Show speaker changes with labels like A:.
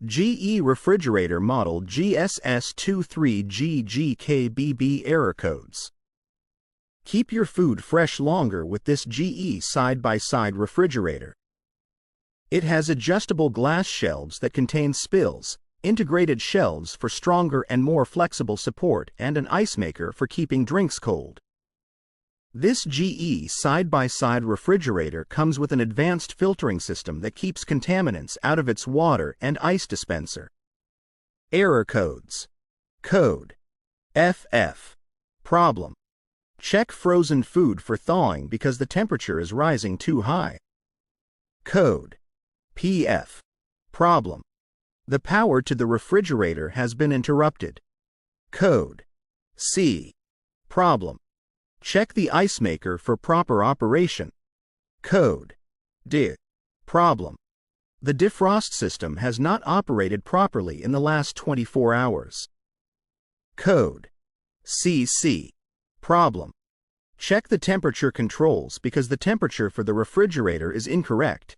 A: GE refrigerator model GSS23GGKBB error codes. Keep your food fresh longer with this GE side-by-side refrigerator. It has adjustable glass shelves that contain spills, integrated shelves for stronger and more flexible support, and an ice maker for keeping drinks cold. This GE side-by-side refrigerator comes with an advanced filtering system that keeps contaminants out of its water and ice dispenser. Error codes. Code FF. Problem. Check frozen food for thawing because the temperature is rising too high. Code PF. Problem. The power to the refrigerator has been interrupted. Code C. Problem. Check the ice maker for proper operation. Code D. Problem. The defrost system has not operated properly in the last 24 hours. Code CC. Problem. Check the temperature controls because the temperature for the refrigerator is incorrect.